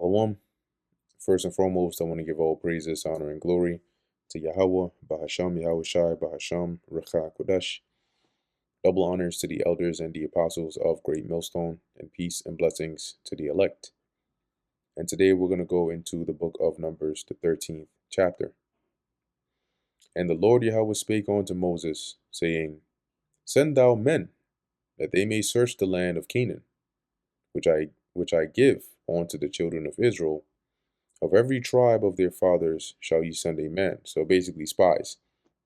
Shalom. First and foremost, I want to give all praises, honor, and glory to Yahweh, Bahasham, Yahweh Shai, Bahasham, Recha Kodesh. Double honors to the elders and the apostles of Great Millstone, and peace and blessings to the elect. And today we're going to go into the book of Numbers, the 13th chapter. And the Lord Yahweh spake unto Moses, saying, Send thou men, that they may search the land of Canaan, which I give unto the children of Israel. Of every tribe of their fathers shall ye send a man. So basically spies,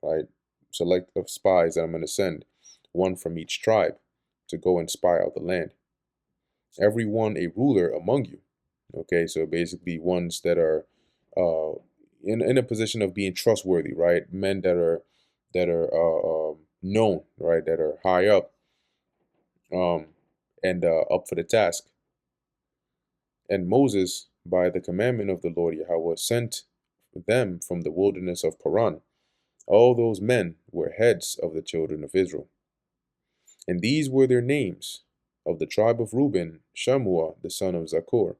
right? Select of spies that I'm going to send, one from each tribe, to go and spy out the land. Every one a ruler among you. Okay, so basically ones that are in a position of being trustworthy, right? Men that are known, right? That are high up and up for the task. And Moses, by the commandment of the Lord Yahweh, sent them from the wilderness of Paran. All those men were heads of the children of Israel. And these were their names: of the tribe of Reuben, Shammua the son of Zaccur;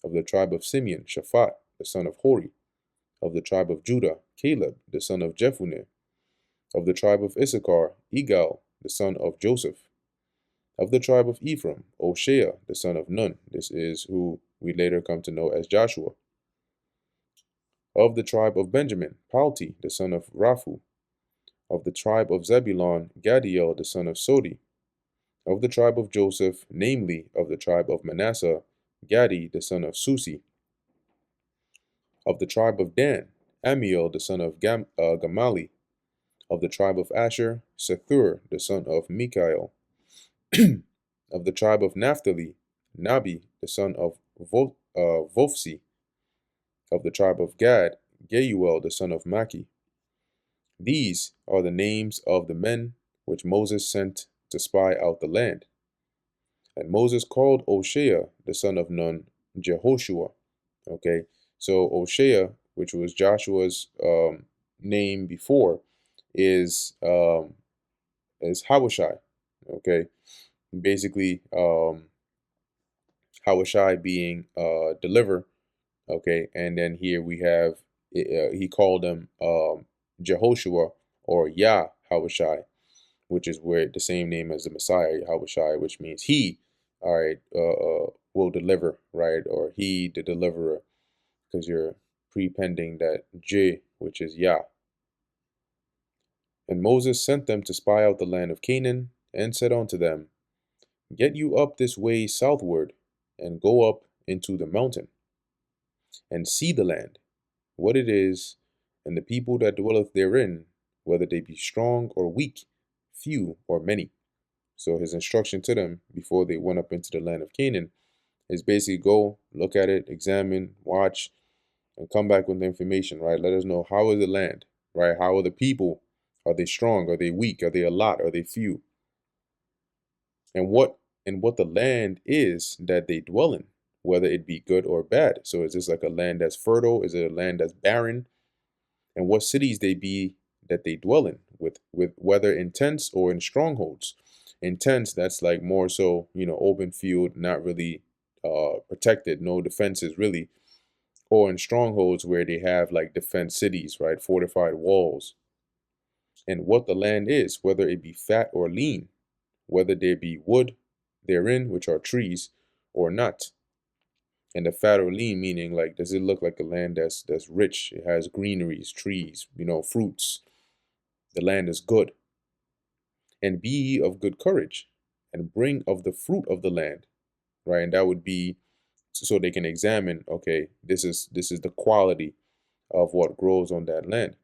of the tribe of Simeon, Shaphat the son of Hori; of the tribe of Judah, Caleb the son of Jephunneh; of the tribe of Issachar, Igal the son of Joseph; of the tribe of Ephraim, Oshea the son of Nun. This is who we later come to know as Joshua. Of the tribe of Benjamin, Palti the son of Raphu; of the tribe of Zebulun, Gadiel the son of Sodi; of the tribe of Joseph, namely of the tribe of Manasseh, Gadi the son of Susi; of the tribe of Dan, Amiel the son of Gamali; of the tribe of Asher, Sethur the son of Mikael; of the tribe of Naphtali, Nabi the son of Vophsi; of the tribe of Gad, Geuel the son of Maki. These are the names of the men which Moses sent to spy out the land. And Moses called Oshea the son of Nun Jehoshua. Okay, so Oshea, which was Joshua's name before, is Hawashai. Okay, basically Hawashai being deliver. Okay, and then here we have he called him Jehoshua or Yah Hawashai, which is where the same name as the Messiah, Yahushua, which means he, all right, will deliver, right, or he, the deliverer, because you're prepending that J, which is Yah. And Moses sent them to spy out the land of Canaan, and said unto them, Get you up this way southward, and go up into the mountain, and see the land, what it is, and the people that dwelleth therein, whether they be strong or weak, few or many. So his instruction to them before they went up into the land of Canaan is basically go, look at it, examine, watch, and come back with the information, right? Let us know, how is the land, right? How are the people? Are they strong? Are they weak? Are they a lot? Are they few? And what the land is that they dwell in, whether it be good or bad. So is this like a land that's fertile? Is it a land that's barren? And what cities they be that they dwell in, with whether in tents or in strongholds. In tents, that's like more so, open field, not really protected, no defenses really. Or in strongholds where they have like defense cities, right? Fortified walls. And what the land is, whether it be fat or lean, whether there be wood therein, which are trees, or not. And the fat or lean meaning, like, does it look like a land that's rich? It has greeneries, trees, fruits. The land is good. And be ye of good courage, and bring of the fruit of the land, right? And that would be so they can examine, okay, this is the quality of what grows on that land.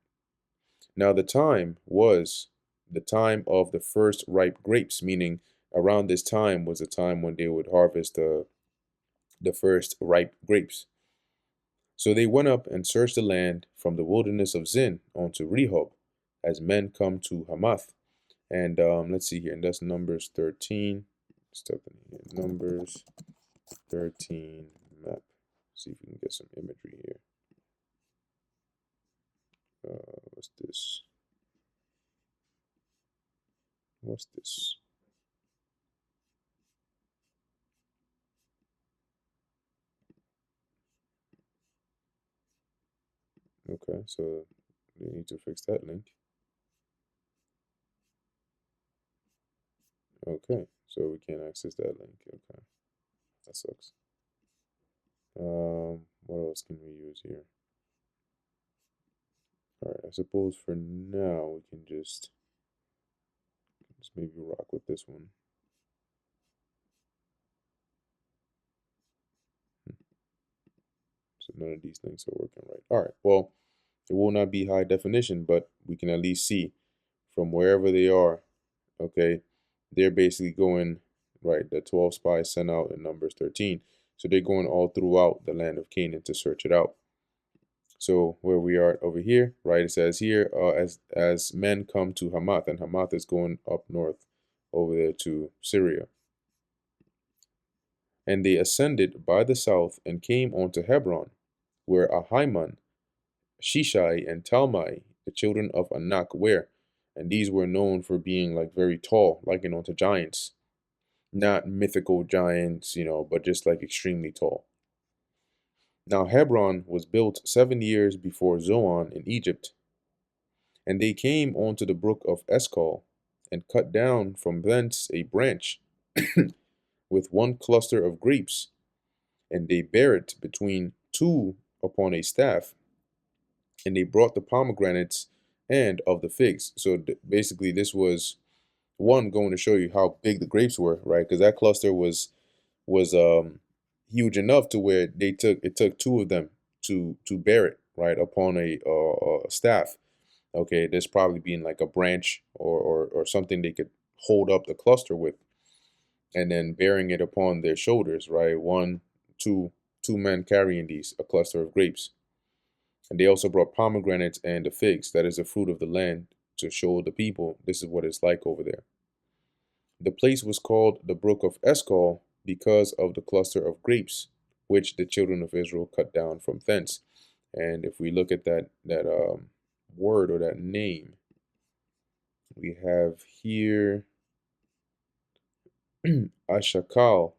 Now the time was the time of the first ripe grapes, meaning around this time was the time when they would harvest the first ripe grapes. So they went up and searched the land from the wilderness of Zin unto Rehob, as men come to Hamath. And let's see here, and that's Numbers 13. Step in here. Numbers 13 map. See if we can get some imagery here. What's this? What's this? Okay, so they need to fix that link. Okay, so we can't access that link. Okay, that sucks. What else can we use here? All right, I suppose for now we can just maybe rock with this one. So none of these things are working right. All right, well, it will not be high definition, but we can at least see from wherever they are, okay, they're basically going, right, the 12 spies sent out in Numbers 13. So they're going all throughout the land of Canaan to search it out. So where we are over here, right, it says here, as men come to Hamath, and Hamath is going up north over there to Syria. And they ascended by the south and came unto Hebron, where Ahiman, Shishai, and Talmai, the children of Anak, were. And these were known for being like very tall, likened unto giants. Not mythical giants, but just like extremely tall. Now Hebron was built 7 years before Zoan in Egypt. And they came unto the brook of Escol, and cut down from thence a branch with one cluster of grapes, and they bare it between two upon a staff, and they brought the pomegranates and of the figs. So basically, this was one going to show you how big the grapes were, right? Because that cluster was huge enough to where it took two of them to bear it, right, upon a staff. Okay, this probably being like a branch or something they could hold up the cluster with, and then bearing it upon their shoulders, right? Two men carrying these, a cluster of grapes. And they also brought pomegranates and the figs, that is the fruit of the land, to show the people this is what it's like over there. The place was called the brook of Escol because of the cluster of grapes which the children of Israel cut down from thence. And if we look at that word or that name, we have here Ashakal,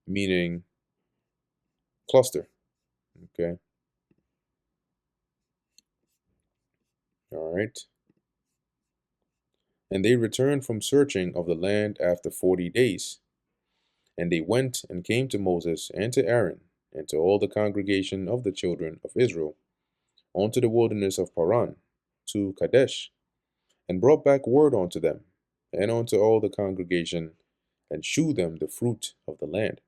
meaning cluster. Okay, all right. And they returned from searching of the land after 40 days. And they went and came to Moses and to Aaron and to all the congregation of the children of Israel unto the wilderness of Paran, to Kadesh, and brought back word unto them and unto all the congregation, and shew them the fruit of the land.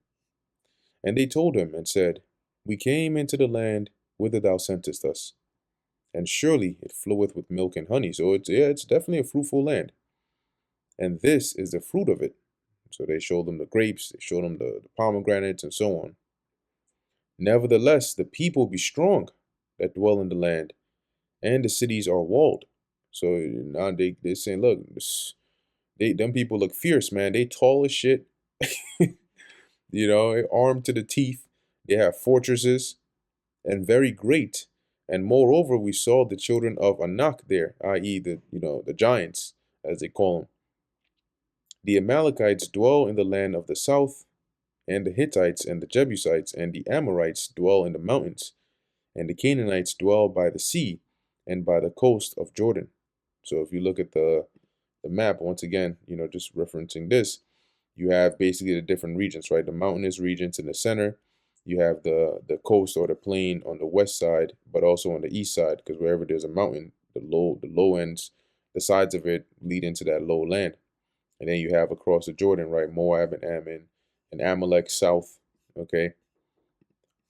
And they told him and said, We came into the land whither thou sentest us, and surely it floweth with milk and honey. So it's definitely a fruitful land. And this is the fruit of it. So they showed them the grapes, they showed them the pomegranates, and so on. Nevertheless, the people be strong that dwell in the land, and the cities are walled. So now they're saying, look, them people look fierce, man. They tall as shit, armed to the teeth. They have fortresses and very great. And moreover, we saw the children of Anak there, i.e., the giants, as they call them. The Amalekites dwell in the land of the south, and the Hittites and the Jebusites and the Amorites dwell in the mountains, and the Canaanites dwell by the sea and by the coast of Jordan. So if you look at the map, once again, just referencing this, you have basically the different regions, right? The mountainous regions in the center. You have the coast or the plain on the west side, but also on the east side, because wherever there's a mountain, the low ends, the sides of it lead into that low land. And then you have across the Jordan, right? Moab and Ammon and Amalek south. Okay.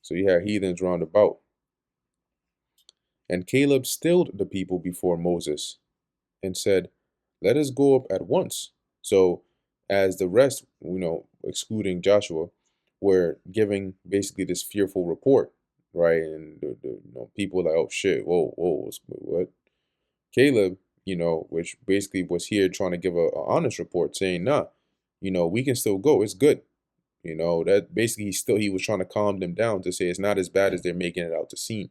So you have heathens round about. And Caleb stilled the people before Moses and said, Let us go up at once. So as the rest, excluding Joshua, were giving basically this fearful report, right? And the people were like, oh shit, whoa, what? Caleb, which basically was here trying to give a honest report, saying, nah, we can still go. It's good. That basically he was trying to calm them down to say it's not as bad as they're making it out to seem.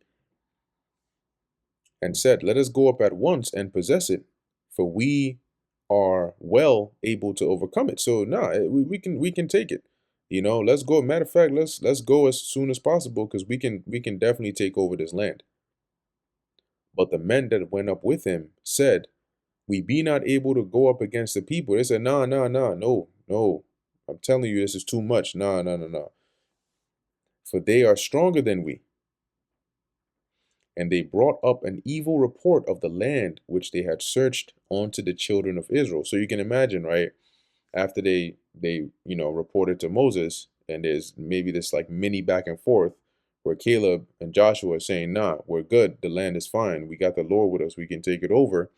And said, Let us go up at once and possess it, for we are well able to overcome it. So we can take it. Let's go. Matter of fact, let's go as soon as possible because we can definitely take over this land. But the men that went up with him said, we be not able to go up against the people. They said, nah, nah, nah, no, no. I'm telling you, this is too much. Nah, nah, nah, nah. For they are stronger than we. And they brought up an evil report of the land which they had searched unto the children of Israel. So you can imagine, right? After they reported to Moses, and there's maybe this like mini back and forth where Caleb and Joshua are saying, nah, we're good, the land is fine, we got the Lord with us, we can take it over.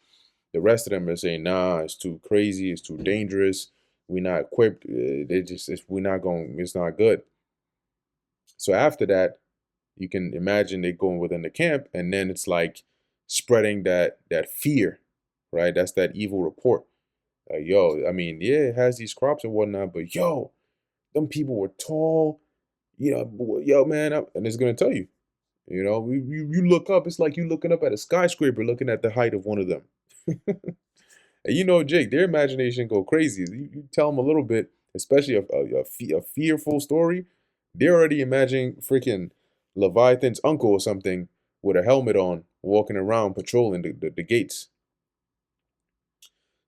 The rest of them are saying, nah, it's too crazy, it's too dangerous, we're not equipped, we're not going, it's not good. So after that, you can imagine they going within the camp, and then it's like spreading that fear, right? That's that evil report. Yo, I mean, yeah, it has these crops and whatnot, but yo, them people were tall. Yo, man, and it's gonna tell you. You look up, it's like you looking up at a skyscraper, looking at the height of one of them. And Jake, their imagination go crazy. You tell them a little bit, especially a fearful story, they're already imagining freaking Leviathan's uncle or something with a helmet on, walking around patrolling the gates.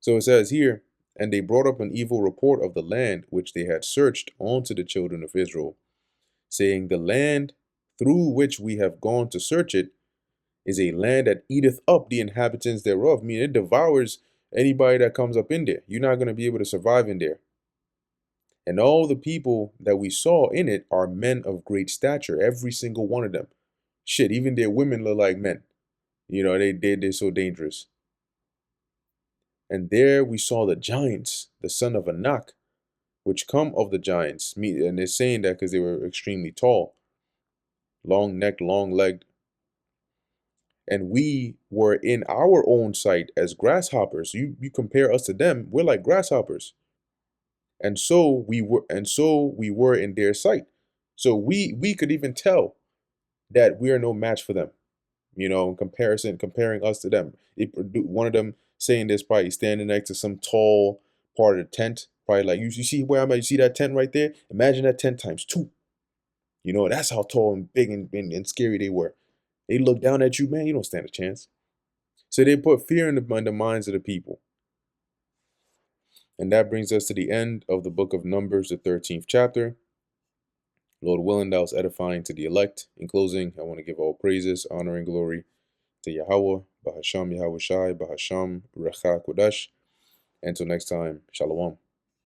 So it says here, and they brought up an evil report of the land which they had searched unto the children of Israel, saying, the land through which we have gone to search it is a land that eateth up the inhabitants thereof. I mean, it devours anybody that comes up in there. You're not going to be able to survive in there. And all the people that we saw in it are men of great stature, every single one of them. Shit, even their women look like men. They're so dangerous. And there we saw the giants, the son of Anak, which come of the giants. And they're saying that because they were extremely tall, long necked, long legged. And we were in our own sight as grasshoppers. You compare us to them, we're like grasshoppers. And so we were in their sight. So we could even tell that we are no match for them. In comparison, comparing us to them. One of them saying this, probably standing next to some tall part of the tent. Probably like, you see where I'm at, you see that tent right there? Imagine that tent times two. That's how tall and big and scary they were. They look down at you, man, you don't stand a chance. So they put fear in the minds of the people. And that brings us to the end of the book of Numbers, the 13th chapter. Lord willing, that was edifying to the elect. In closing, I want to give all praises, honor, and glory to Yahweh, Bahasham Yahweh Shai, Bahasham Recha Kodash. Until next time, Shalom.